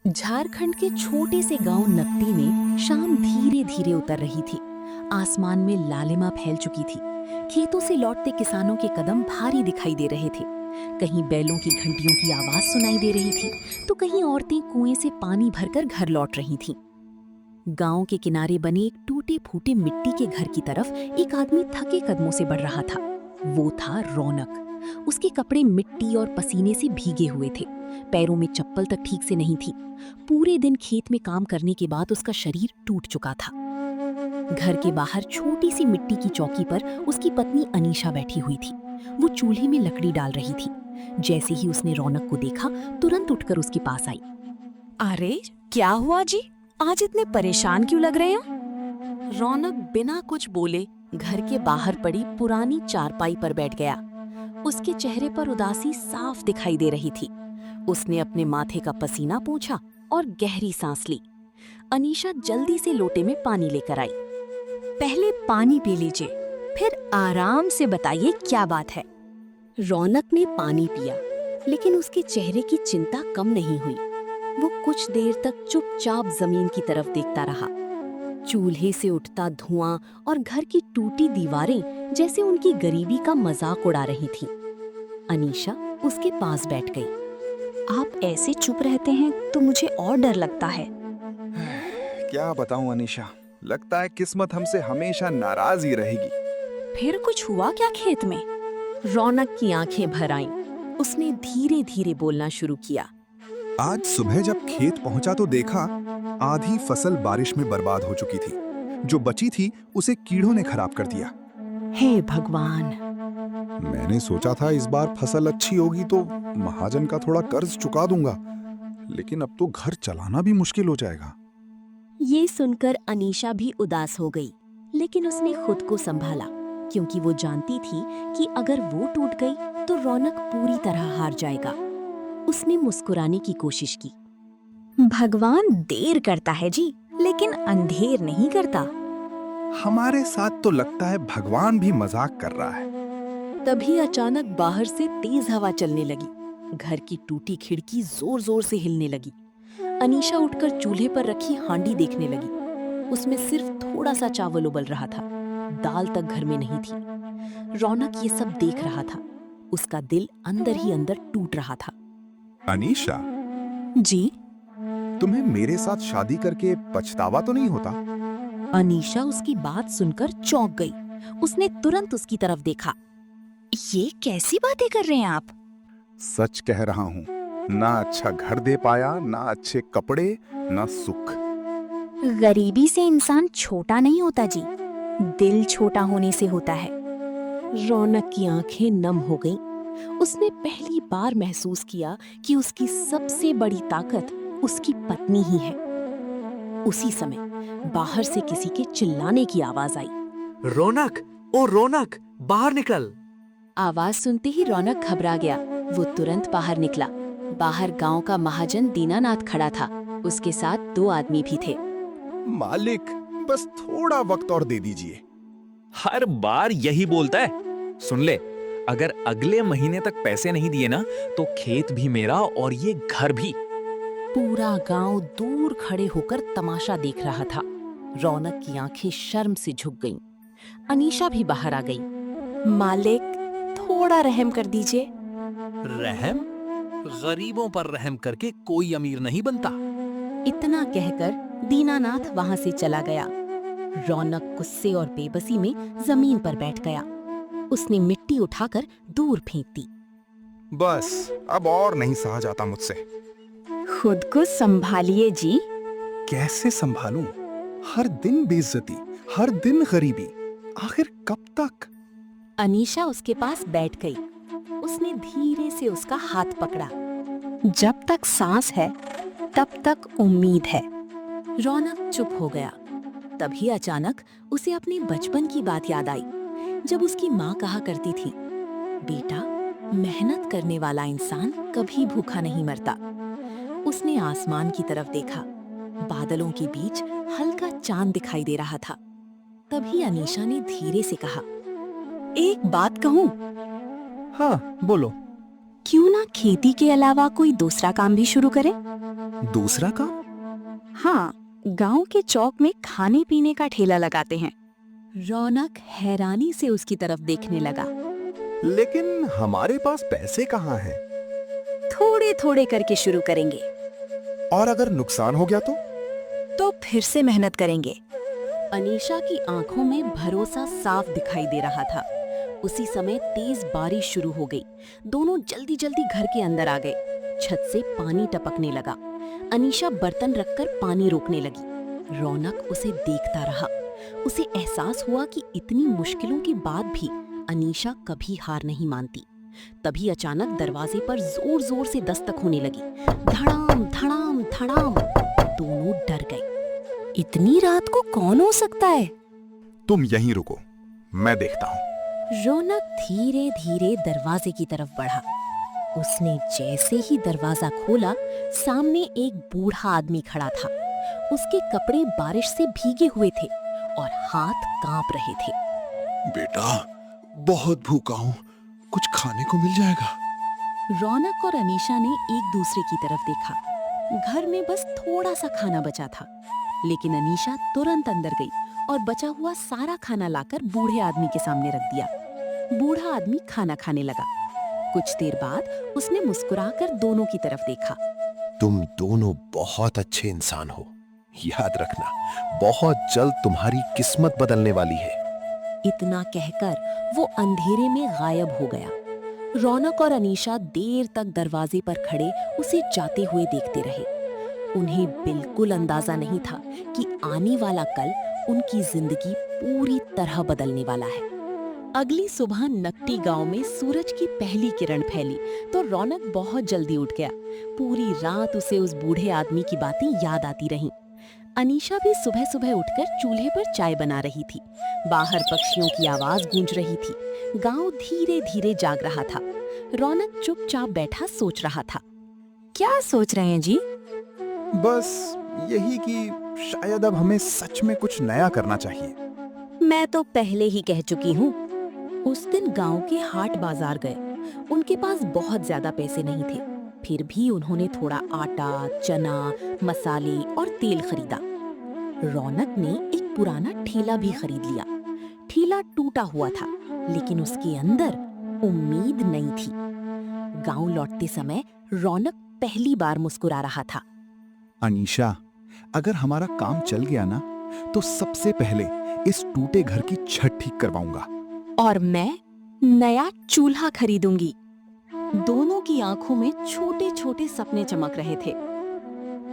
झारखंड के छोटे से गांव नकटी में शाम धीरे धीरे उतर रही थी। आसमान में लालिमा फैल चुकी थी। खेतों से लौटते किसानों के कदम भारी दिखाई दे रहे थे। कहीं बैलों की घंटियों की आवाज सुनाई दे रही थी, तो कहीं औरतें कुएं से पानी भरकर घर लौट रही थीं। गांव के किनारे बने एक टूटे फूटे मिट्टी के घर की तरफ एक आदमी थके कदमों से बढ़ रहा था। वो था रौनक। उसके कपड़े मिट्टी और पसीने से भीगे हुए थे। पैरों में चप्पल तक ठीक से नहीं थी। पूरे दिन खेत में काम करने के बाद उसका शरीर टूट चुका था। घर के बाहर छोटी सी मिट्टी की चौकी पर उसकी पत्नी अनीशा बैठी हुई थी। वो चूल्हे में लकड़ी डाल रही थी। जैसे ही उसने रौनक को देखा, तुरंत उठकर उसके पास आई। अरे क्या हुआ जी, आज इतने परेशान क्यों लग रहे हो? रौनक बिना कुछ बोले घर के बाहर पड़ी पुरानी चारपाई पर बैठ गया। उसके चेहरे पर उदासी साफ दिखाई दे रही थी। उसने अपने माथे का पसीना पोंछा और गहरी सांस ली। अनीशा जल्दी से लोटे में पानी लेकर आई। पहले पानी पी लीजिए, फिर आराम से बताइए क्या बात है। रौनक ने पानी पिया, लेकिन उसके चेहरे की चिंता कम नहीं हुई। वो कुछ देर तक चुपचाप जमीन की तरफ देखता रहा। चूल्हे से उठता धुआं और घर की टूटी दीवारें जैसे उनकी गरीबी का मजाक उड़ा रही थीं। अनीशा उसके पास बैठ गई। आप ऐसे चुप रहते हैं तो मुझे और डर लगता है। क्या बताऊं अनीशा, लगता है किस्मत हमसे हमेशा नाराज ही रहेगी। फिर कुछ हुआ क्या खेत में? रौनक की आंखें भर आईं। उसने धीरे धीरे बोलना शुरू किया। आज सुबह जब खेत पहुंचा तो देखा आधी फसल बारिश में बर्बाद हो चुकी थी। जो बची थी उसे कीड़ों ने खराब कर दिया। हे भगवान! मैंने सोचा था इस बार फसल अच्छी होगी तो महाजन का थोड़ा कर्ज चुका दूंगा, लेकिन अब तो घर चलाना भी मुश्किल हो जाएगा। ये सुनकर अनीशा भी उदास हो गई, लेकिन उसने खुद को संभाला, क्योंकि वो जानती थी कि अगर वो टूट गई तो रौनक पूरी तरह हार जाएगा। उसने मुस्कुराने की कोशिश की। भगवान देर करता है जी, लेकिन अंधेर नहीं करता। हमारे साथ तो लगता है भगवान भी मजाक कर रहा है। तभी अचानक बाहर से तेज हवा चलने लगी। घर की टूटी खिड़की जोर जोर से हिलने लगी। अनीशा उठकर चूल्हे पर रखी हांडी देखने लगी। उसमें सिर्फ थोड़ा सा चावल उबल रहा था। दाल तक घर में नहीं थी। रौनक ये सब देख रहा था। उसका दिल अंदर ही अंदर टूट रहा था। अनीशा, जी? तुम्हें मेरे साथ शादी करके पछतावा तो नहीं होता? अनीशा उसकी बात सुनकर चौंक गई। उसने तुरंत उसकी तरफ देखा। ये कैसी बातें कर रहे हैं आप? सच कह रहा हूँ, ना अच्छा घर दे पाया, ना अच्छे कपड़े, ना सुख। गरीबी से इंसान छोटा नहीं होता जी, दिल छोटा होने से होता है। रौनक की आंखें नम हो गईं। उसने पहली बार महसूस किया कि उसकी सबसे बड़ी ताकत उसकी पत्नी ही है। उसी समय बाहर से किसी के चिल्लाने की आवाज आई। रौनक, ओ रौनक, बाहर निकल! आवाज सुनते ही रौनक घबरा गया। वो तुरंत बाहर निकला। बाहर गांव का महाजन दीनानाथ खड़ा था। उसके साथ 2 आदमी भी थे। मालिक, बस थोड़ा वक्त और दे दीजिए। हर बार यही बोलता है। सुन ले, अगर अगले महीने तक पैसे नहीं दिए ना, तो खेत भी मेरा और ये घर भी। पूरा गांव दूर खड़े होकर तमाशा देख रहा था। रौनक की आंखें शर्म से झुक गईं। अनीशा भी बाहर आ गई। मालिक, थोड़ा रहम कर दीजिए। रहम? गरीबों पर रहम करके कोई अमीर नहीं बनता। इतना कहकर दीनानाथ वहां से चला गया। रौनक गुस्से और बेबसी में जमीन पर बैठ गया। उसने मिट्टी उठाकर दूर फेंक दी। बस, अब और नहीं सहा जाता मुझसे। खुद को संभालिए जी। कैसे संभालूं? हर दिन बेइज्जती, हर दिन गरीबी, आखिर कब तक? अनीशा उसके पास बैठ गई। उसने धीरे से उसका हाथ पकड़ा। जब तक सांस है, तब तक उम्मीद है। रौनक चुप हो गया। तभी अचानक उसे अपने बचपन की बात याद आई, जब उसकी माँ कहा करती थी, बेटा, मेहनत करने वाला इंसान कभी भूखा नहीं मरता। उसने आसमान की तरफ देखा। बादलों के बीच हल्का चांद दिखाई दे रहा था। तभी अनीशा ने धीरे से कहा, एक बात कहूं? हाँ, बोलो। क्यों ना खेती के अलावा कोई दूसरा काम भी शुरू करें? दूसरा काम? हाँ, गांव के चौक में खाने पीने का ठेला लगाते हैं। रौनक हैरानी से उसकी तरफ देखने लगा। लेकिन हमारे पास पैसे कहाँ हैं? थोड़े थोड़े करके शुरू करेंगे, और अगर नुकसान हो गया तो फिर से मेहनत करेंगे। अनीशा की आंखों में भरोसा साफ दिखाई दे रहा था। उसी समय तेज बारिश शुरू हो गई। दोनों जल्दी जल्दी घर के अंदर आ गए। छत से पानी टपकने लगा। अनीशा बर्तन रखकर पानी रोकने लगी। रौनक उसे देखता रहा। उसे एहसास हुआ कि इतनी मुश्किलों के बाद भी अनीशा कभी हार नहीं मानती। तभी अचानक दरवाजे पर जोर जोर से दस्तक होने लगी। धड़ाम धड़ाम धड़ाम। दोनों डर गए। इतनी रात को कौन हो सकता है? तुम यहीं रुको, मैं देखता हूँ। रौनक धीरे धीरे दरवाजे की तरफ बढ़ा। उसने जैसे ही दरवाजा खोला, सामने एक बूढ़ा आदमी खड़ा था। उसके कपड़े बारिश से भीगे हुए थे और हाथ कांप रहे थे। बेटा, बहुत भूखा हूँ, कुछ खाने को मिल जाएगा? रौनक और अनीशा ने एक दूसरे की तरफ देखा। घर में बस थोड़ा सा खाना बचा था, लेकिन अनीशा तुरंत अंदर गई और बचा हुआ सारा खाना लाकर बूढ़े आदमी के सामने रख दिया। बूढ़ा आदमी खाना खाने लगा। कुछ देर बाद उसने मुस्कुराकर दोनों की तरफ देखा। तुम दोनों बहुत अच्छे इंसान हो। याद रखना, बहुत जल्द तुम्हारी किस्मत बदलने वाली है। इतना कहकर वो अंधेरे में गायब हो गया। रौनक और अनीशा देर तक दरवाजे पर खड़े उसे जाते हुए देखते रहे। उन्हें बिल्कुल अंदाजा नहीं था कि आने वाला कल उनकी जिंदगी पूरी तरह बदलने वाला है। अगली सुबह नकटी गांव में सूरज की पहली किरण फैली तो रौनक बहुत जल्दी उठ गया। पूरी रात उसे उस बूढ़े आदमी की बातें याद आती रहीं। अनीशा भी सुबह सुबह उठकर चूल्हे पर चाय बना रही थी। बाहर पक्षियों की आवाज गूंज रही थी। गांव धीरे धीरे जाग रहा था। रौनक चुपचाप बैठा सोच रहा था। क्या सोच रहे हैं जी? बस यही कि शायद अब हमें सच में कुछ नया करना चाहिए। मैं तो पहले ही कह चुकी हूँ। उस दिन गांव के हाट बाजार गए। उनके पास बहुत ज्यादा पैसे नहीं थे, फिर भी उन्होंने थोड़ा आटा, चना, मसाले और तेल खरीदा। रौनक ने एक पुराना ठेला भी खरीद लिया। ठेला टूटा हुआ था, लेकिन उसके अंदर उम्मीद नहीं थी। गांव लौटते समय रौनक पहली बार मुस्कुरा रहा था। अनीशा, अगर हमारा काम चल गया ना, तो सबसे पहले इस टूटे घर की छत ठीक करवाऊंगा। और मैं नया चूल्हा खरीदूंगी। दोनों की आंखों में छोटे छोटे सपने चमक रहे थे।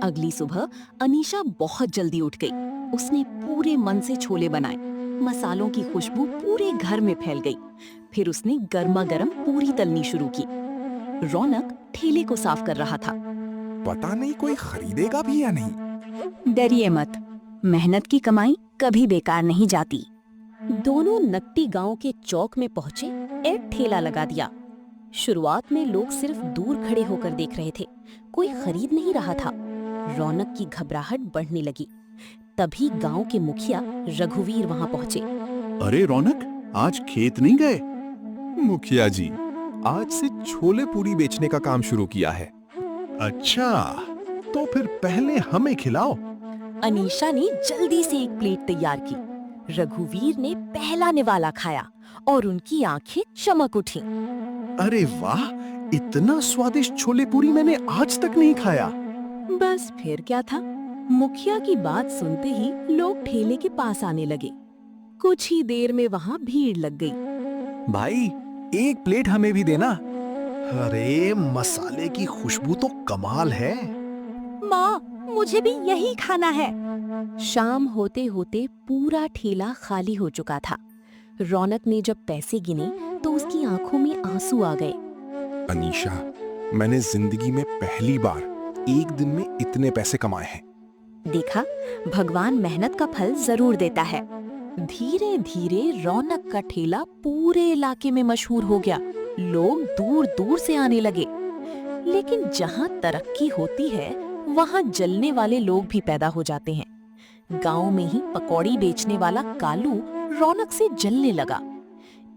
अगली सुबह अनीशा बहुत जल्दी उठ गई। उसने पूरे मन से छोले बनाए। मसालों की खुशबू पूरे घर में फैल गई। फिर उसने गर्मा गर्म पूरी तलनी शुरू की। रौनक ठेले को साफ कर रहा था। पता नहीं कोई खरीदेगा भी या नहीं। डरिए मत, मेहनत की कमाई कभी बेकार नहीं जाती। दोनों नकटी गांव के चौक में पहुंचे। एक ठेला लगा दिया। शुरुआत में लोग सिर्फ दूर खड़े होकर देख रहे थे, कोई खरीद नहीं रहा था। रौनक की घबराहट बढ़ने लगी। तभी गांव के मुखिया रघुवीर वहां पहुंचे। अरे रौनक, आज खेत नहीं गए? मुखिया जी, आज से छोले पूरी बेचने का काम शुरू किया है। अच्छा, तो फिर पहले हमें खिलाओ। अनीशा ने जल्दी से एक प्लेट तैयार की। रघुवीर ने पहला निवाला खाया और उनकी आंखें चमक उठी। अरे वाह, इतना स्वादिष्ट छोले पूरी मैंने आज तक नहीं खाया। बस फिर क्या था, मुखिया की बात सुनते ही लोग ठेले के पास आने लगे। कुछ ही देर में वहाँ भीड़ लग गई। भाई, एक प्लेट हमें भी देना। अरे मसाले की खुशबू तो कमाल है। माँ, मुझे भी यही खाना है। शाम होते होते पूरा ठेला खाली हो चुका था। रौनक ने जब पैसे गिने तो उसकी आंखों में आंसू आ गए। अनीशा, मैंने जिंदगी में पहली बार एक दिन में इतने पैसे कमाए हैं। देखा, भगवान मेहनत का फल जरूर देता है। धीरे धीरे रौनक का ठेला पूरे इलाके में मशहूर हो गया। लोग दूर दूर से आने लगे। लेकिन जहाँ तरक्की होती है, वहाँ जलने वाले लोग भी पैदा हो जाते हैं। गांव में ही पकौड़ी बेचने वाला कालू रौनक से जलने लगा।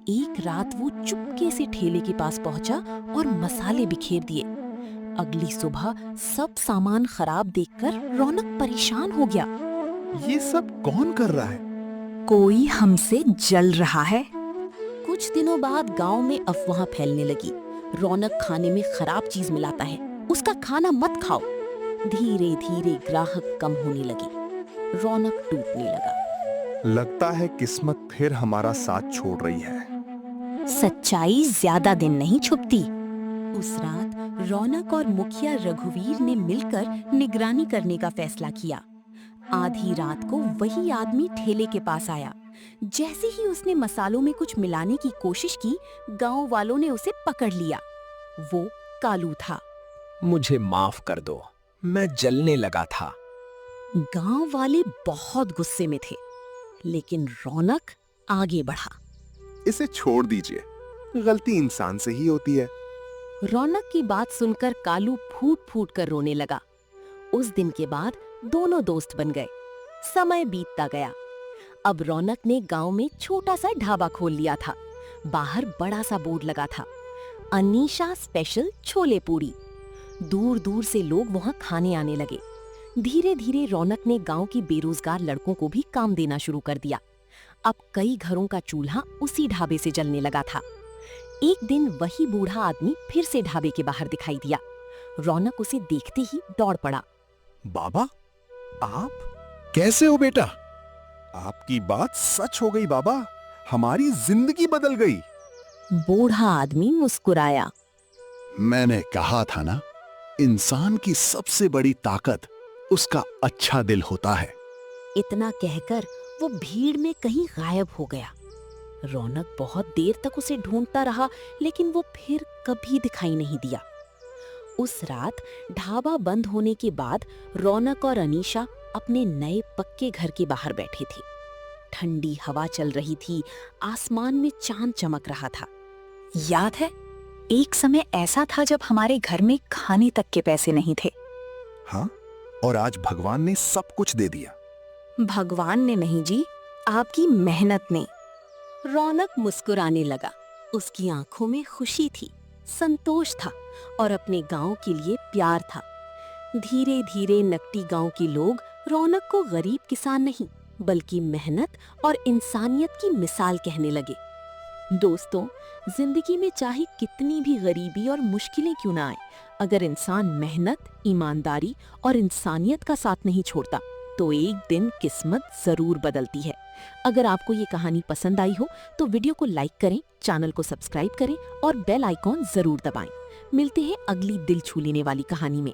एक रात वो चुपके से ठेले के पास पहुंचा और मसाले बिखेर दिए। अगली सुबह सब सामान खराब देखकर रौनक परेशान हो गया। ये सब कौन कर रहा है? कोई हमसे जल रहा है। कुछ दिनों बाद गांव में अफवाह फैलने लगी। रौनक खाने में खराब चीज मिलाता है, उसका खाना मत खाओ। धीरे धीरे ग्राहक कम होने लगे, रौनक टूटने लगा। लगता है किस्मत फिर हमारा साथ छोड़ रही है। सच्चाई ज्यादा दिन नहीं छुपती। उस रात रौनक और मुखिया रघुवीर ने मिलकर निगरानी करने का फैसला किया। आधी रात को वही आदमी ठेले के पास आया। जैसे ही उसने मसालों में कुछ मिलाने की कोशिश की, गांव वालों ने उसे पकड़ लिया। वो कालू था। मुझे माफ कर दो, मैं जलने लगा था। गांव वाले बहुत गुस्से में थे, लेकिन रौनक आगे बढ़ा। इसे छोड़ दीजिए, गलती इंसान से ही होती है। रौनक की बात सुनकर कालू फूट फूट कर रोने लगा। उस दिन के बाद दोनों दोस्त बन गए। समय बीतता गया। अब रौनक ने गांव में छोटा सा ढाबा खोल लिया था। बाहर बड़ा सा बोर्ड लगा था, अनीशा स्पेशल छोले पूरी। दूर दूर से लोग वहां खाने आने लगे। धीरे धीरे रौनक ने गांव की बेरोजगार लड़कों को भी काम देना शुरू कर दिया। अब कई घरों का चूल्हा उसी ढाबे से जलने लगा था। एक दिन वही बूढ़ा आदमी फिर से ढाबे के बाहर दिखाई दिया। रौनक उसे देखते ही दौड़ पड़ा। बाबा, आप? कैसे हो बेटा? आपकी बात सच हो गई बाबा, हमारी जिंदगी बदल गई। बूढ़ा आदमी मुस्कुराया। मैंने कहा था ना, इंसान की सबसे बड़ी ताकत उसका अच्छा दिल होता है। इतना कहकर वो भीड़ में कहीं गायब हो गया। रौनक बहुत देर तक उसे ढूंढता रहा, लेकिन वो फिर कभी दिखाई नहीं दिया। उस रात ढाबा बंद होने के बाद रौनक और अनीशा अपने नए पक्के घर के बाहर बैठे थे। ठंडी हवा चल रही थी, आसमान में चांद चमक रहा था। याद है, एक समय ऐसा था जब हमारे घर में खाने तक के पैसे नहीं थे। हाँ, और आज भगवान ने सब कुछ दे दिया। भगवान ने नहीं जी, आपकी मेहनत ने। रौनक मुस्कुराने लगा। उसकी आंखों में खुशी थी, संतोष था और अपने गांव के लिए प्यार था। धीरे धीरे नकटी गांव के लोग रौनक को गरीब किसान नहीं, बल्कि मेहनत और इंसानियत की मिसाल कहने लगे। दोस्तों, जिंदगी में चाहे कितनी भी गरीबी और मुश्किलें क्यों ना आए, अगर इंसान मेहनत, ईमानदारी और इंसानियत का साथ नहीं छोड़ता, तो एक दिन किस्मत जरूर बदलती है। अगर आपको ये कहानी पसंद आई हो तो वीडियो को लाइक करें, चैनल को सब्सक्राइब करें और बेल आइकॉन जरूर दबाएं। मिलते हैं अगली दिल छू लेने वाली कहानी में।